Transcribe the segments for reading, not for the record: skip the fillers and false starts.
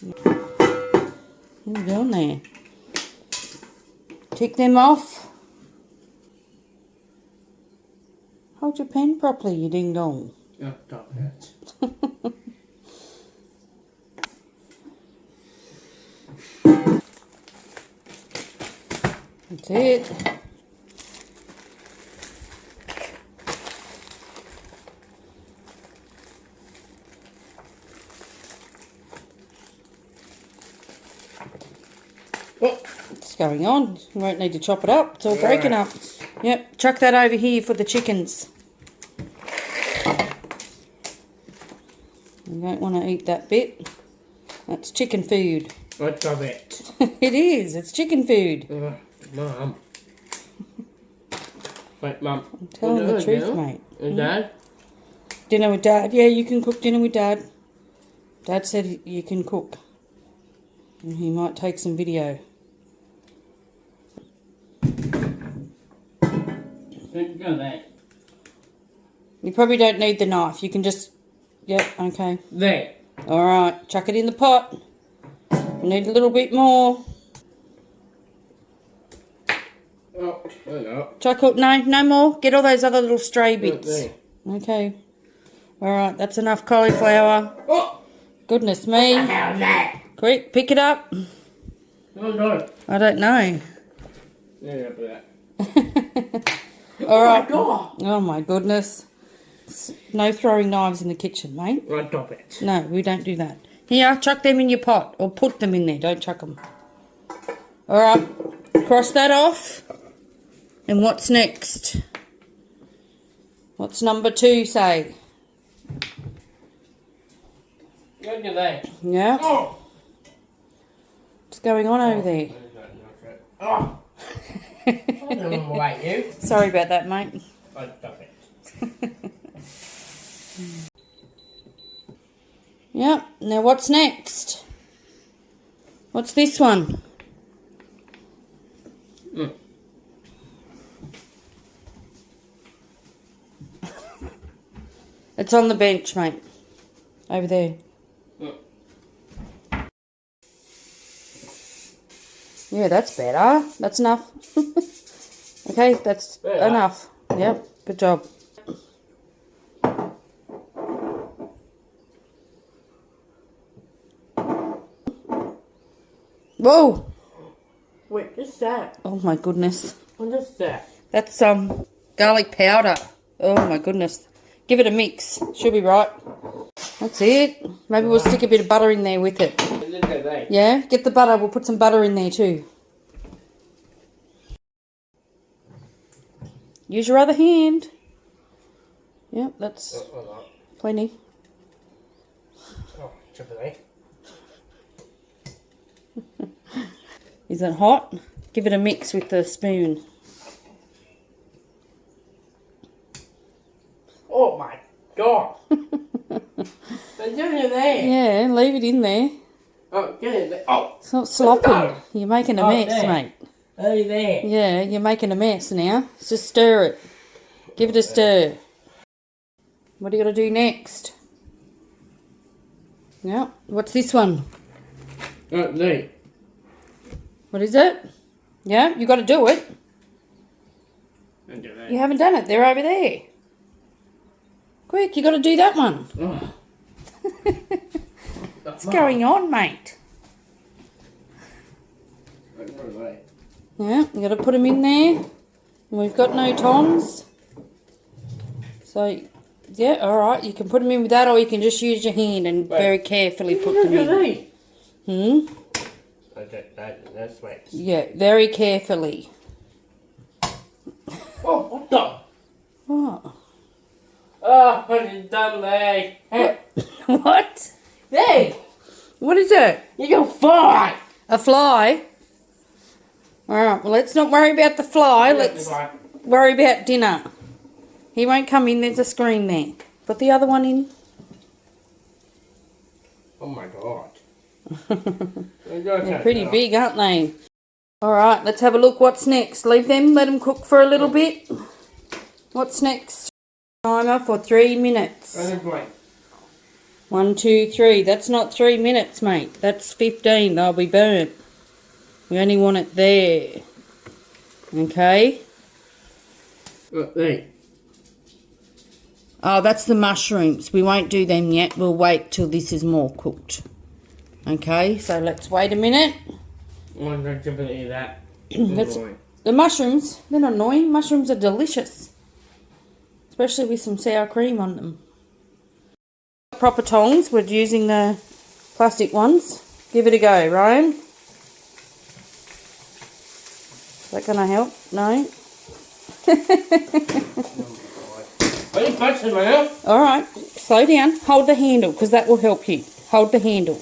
What are you doing there? Tick them off. Hold your pen properly, you ding dong. Oh, stop that. That's it. What's going on? You won't need to chop it up. It's all breaking up. Yep, chuck that over here for the chickens. You don't want to eat that bit. That's chicken food. What's of it? It is. It's chicken food. Mum. Wait, Mum. I'm telling the truth, mate. And Dad? Dinner with Dad. Yeah, you can cook dinner with Dad. Dad said you can cook. And he might take some video. Go there. You probably don't need the knife. You can just... Yep, okay. There. Alright, chuck it in the pot. You need a little bit more. Oh, no. Chuck it... No more. Get all those other little stray bits. There. Okay. Alright, that's enough cauliflower. Oh! Goodness me. What the hell is that? Quick, pick it up. Oh, no. I don't know. Yeah, that. Alright. Oh, Oh my goodness. No throwing knives in the kitchen, mate. right, stop it. No, we don't do that. Here, chuck them in your pot. Or put them in there. Don't chuck them. Alright. Cross that off. And what's next? What's number 2 say? Go to that. Yeah. Oh! What's going on over there? Oh! I don't know why you. Sorry about that, mate. Right, stop it. Yep. Now what's next? What's this one? It's on the bench, mate. Over there. Yeah, that's better. That's enough. Okay, that's enough. Yep, good job. Whoa! Wait, what's that? Oh my goodness. What is that? That's garlic powder. Oh my goodness. Give it a mix. Should be right. That's it. Maybe we'll stick a bit of butter in there with it. Yeah, get the butter. We'll put some butter in there too. Use your other hand. Yep, that's plenty. Oh, triple Is it hot? Give it a mix with the spoon. Oh my god! They're doing it there. Yeah, leave it in there. Oh, get it there. Oh! It's not slopping. You're making a mess, there. mate. Oh, there. Yeah, you're making a mess now. Just stir it. Give it a stir. What are you going to do next? Yeah, what's this one? Oh, there. What is it? Yeah, you got to do it. Don't do that. You haven't done it. They're over there. Quick, you got to do that one. Oh. What's going on, mate? Yeah, you got to put them in there. And we've got no tongs. So, yeah, all right. You can put them in with that, or you can just use your hand and very carefully put them in. That's right. Yeah, very carefully. Oh, what the? What? Oh, what is done there? What? There! What is it? You go fly! A fly? Alright, well, let's not worry about the fly. Let's worry about dinner. He won't come in. There's a screen there. Put the other one in. Oh my god. They're pretty big, aren't they? Alright, let's have a look. What's next? Leave them. Let them cook for a little bit. What's next? Timer for 3 minutes. 1, 2, 3. That's not 3 minutes, mate. That's 15. They'll be burnt. We only want it there. Okay. Look, there. Oh, that's the mushrooms. We won't do them yet. We'll wait till this is more cooked. Okay, so let's wait a minute. I'm going to eat that. The mushrooms, they're not annoying. Mushrooms are delicious. Especially with some sour cream on them. Proper tongs. We're using the plastic ones. Give it a go, Ryan. Is that going to help? No? Are you punching me out? Alright, slow down. Hold the handle because that will help you. Hold the handle.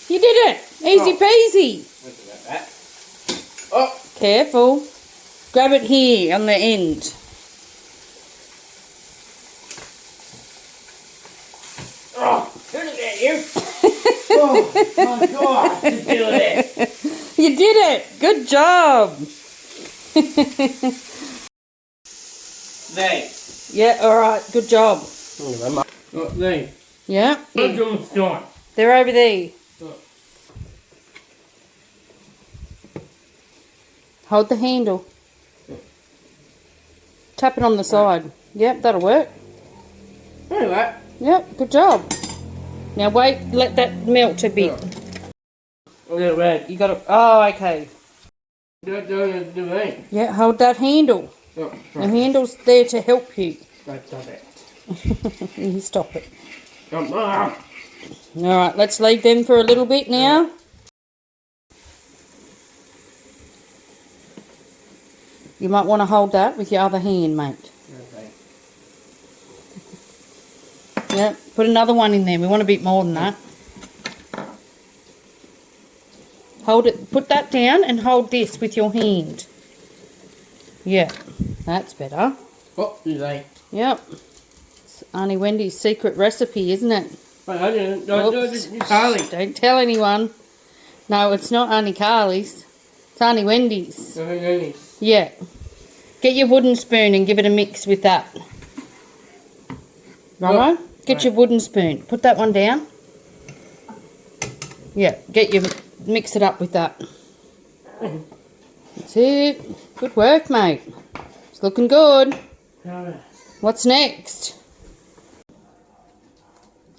You did it! Easy peasy. Oh! Careful. Grab it here on the end. Oh! Turn it at you! Oh my god! Just do it! You did it! Good job! There. Yeah, alright, good job. Look, there. Yeah. Look, almost gone. They're over there. Look. Hold the handle. Tap it on the side. Yep, that'll work. Anyway. Yep, good job. Now wait, let that melt a bit. Look at red. You got to. Oh, okay. Don't do it. Yeah, hold that handle. Look, The handle's there to help you. Stop it. You stop it. Come on. Alright, let's leave them for a little bit now. You might want to hold that with your other hand, mate. Okay. Yeah, put another one in there. We want a bit more than that. Hold it, put that down and hold this with your hand. Yeah, that's better. What do they? Yep. It's Auntie Wendy's secret recipe, isn't it? Wait, I didn't. Don't Carly. Don't tell anyone. No, it's not Auntie Carly's. It's Auntie Wendy's. Yeah. Get your wooden spoon and give it a mix with that. Right? Get your wooden spoon. Put that one down. Yeah, mix it up with that. That's it. Good work, mate. It's looking good. What's next?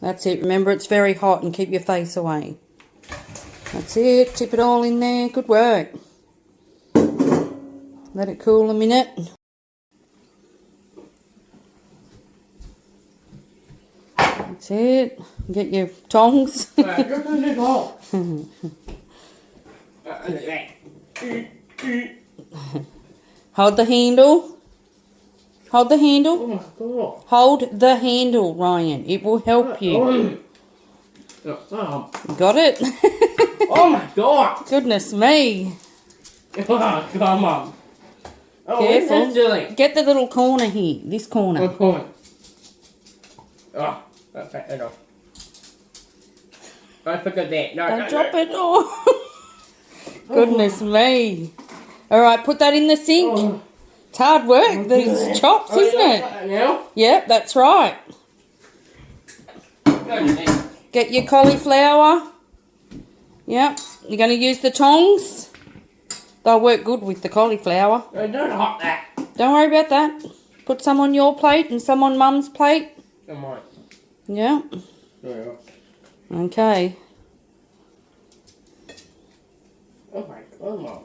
That's it. Remember, it's very hot and keep your face away. That's it. Tip it all in there. Good work. Let it cool a minute. That's it. Get your tongs. Hold the handle. Hold the handle. Oh my god. Hold the handle, Ryan. It will help you. Got it? Oh my god. Goodness me. Oh, come on. Oh, Careful. doing? Get the little corner here. This corner. What corner? Oh, okay, that off. Don't forget that. No, Don't drop it. Oh. Goodness me. Alright, put that in the sink. Oh. It's hard work, these chops, isn't it? Now? Yep, that's right. Get your cauliflower. Yep. You're going to use the tongs. They'll work good with the cauliflower. Don't hot that. Don't worry about that. Put some on your plate and some on Mum's plate. Come on. Yeah. Okay. Oh my god, Mum.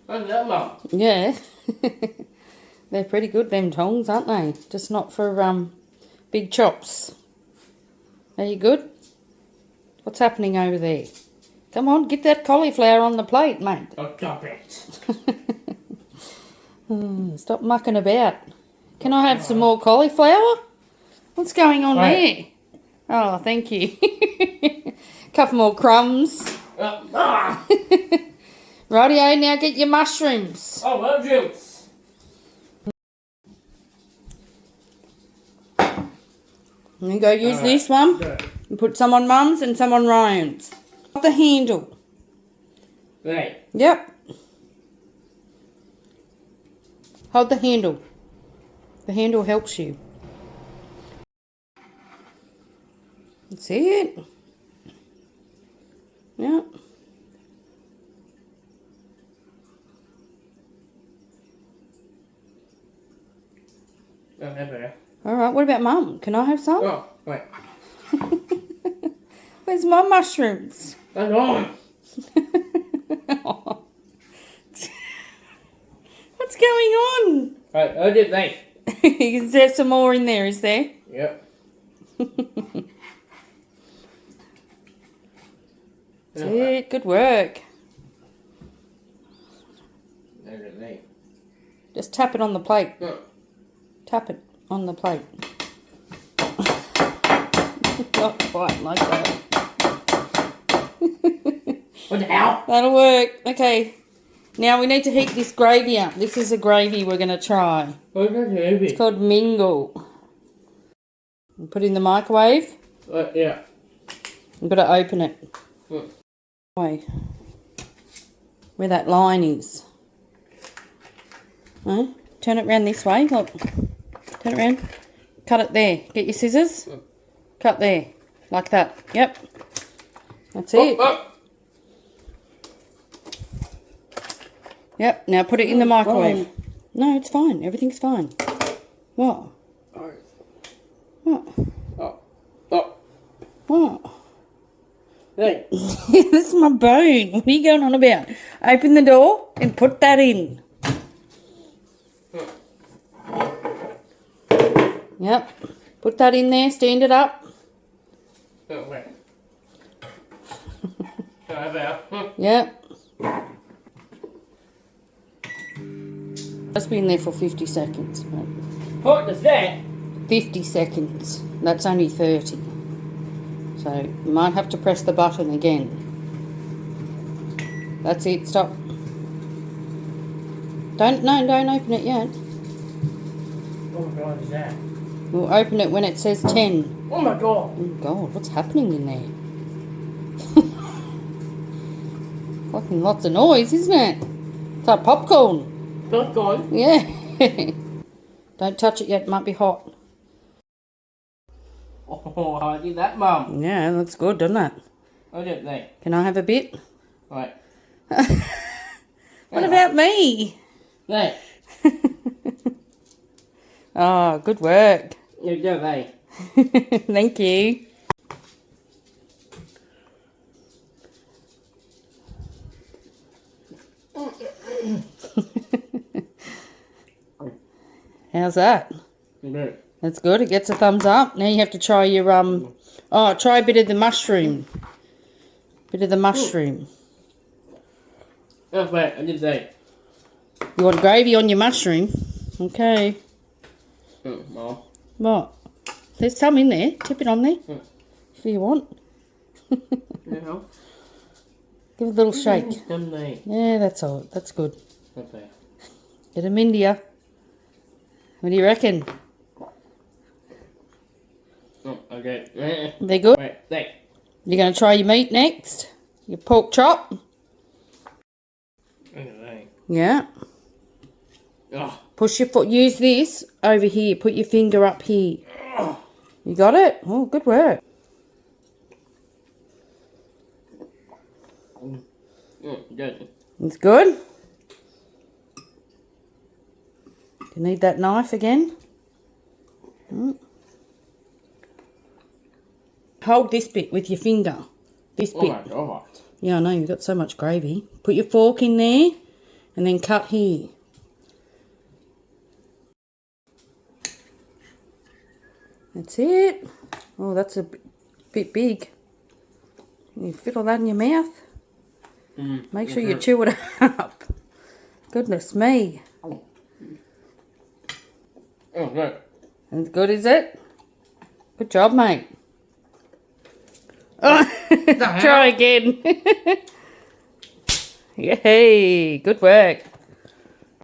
What's that, Mum? Yeah. They're pretty good, them tongs, aren't they? Just not for big chops. Are you good? What's happening over there? Come on, get that cauliflower on the plate, mate. Oh, stop it. Stop mucking about. Can I have some more cauliflower? What's going on there? Oh, thank you. Couple more crumbs. Rightio, now get your mushrooms. Oh, mushrooms. You go use this one. And put some on Mum's and some on Ryan's. The handle. Right. Yep. Hold the handle. The handle helps you. That's it. Yep. Alright, what about Mum? Can I have some? Oh, wait. Where's my mushrooms? That's on. What's going on? Right, I did that. Is there some more in there, is there? Yep. That's it. Good work. I did that. Just tap it on the plate. No. Tap it on the plate. Not quite like that. What the hell? That'll work. Okay. Now we need to heat this gravy up. This is a gravy we're going to try. What's that heavy? It's called mingle. And put it in the microwave. Yeah. You've got to open it. Where that line is. No? Turn it around this way. Look. Turn it around. Cut it there. Get your scissors. Cut there. Like that. Yep. That's it. Yep. Now put it in the microwave. No, it's fine. Everything's fine. What? What? What? Hey. This is my bone. What are you going on about? Open the door and put that in. Yep. Put that in there. Stand it up. Oh, wait. Yep. Just be in there for 50 seconds. What is that? 50 seconds. That's only 30. So you might have to press the button again. That's it. Stop. Don't open it yet. Oh my god, is that? We'll open it when it says 10. Oh my god. Oh God, what's happening in there? Fucking lots of noise, isn't it? It's like popcorn. Popcorn? Yeah. Don't touch it yet, it might be hot. Oh, I did that, Mum. Yeah, that's good, doesn't it? I did that. Can I have a bit? Right. What about me? That. Oh, good work. You do that. Thank you. How's that? Good. That's good. It gets a thumbs up. Now you have to try your try a bit of the mushroom. Bit of the mushroom. Oh, wait, I did that. You want gravy on your mushroom? Okay. Mom. What? There's some in there. Tip it on there. If you want. Yeah. Give it a little shake. That. Yeah, that's all. That's good. Okay. Get them into you. What do you reckon? Oh, okay. They're good? Wait, that. You're going to try your meat next? Your pork chop? Okay. Yeah. Oh. Push your foot. Use this over here. Put your finger up here. You got it? Oh, good work. Good. It's good. You need that knife again. Hold this bit with your finger. This bit. Oh my god. Yeah, I know. You've got so much gravy. Put your fork in there and then cut here. That's it. Oh, that's a bit big. You fit all that in your mouth. Make sure you chew it up. Goodness me. Oh, good. As good as it? Good job, mate. Oh, try again. Yay, good work.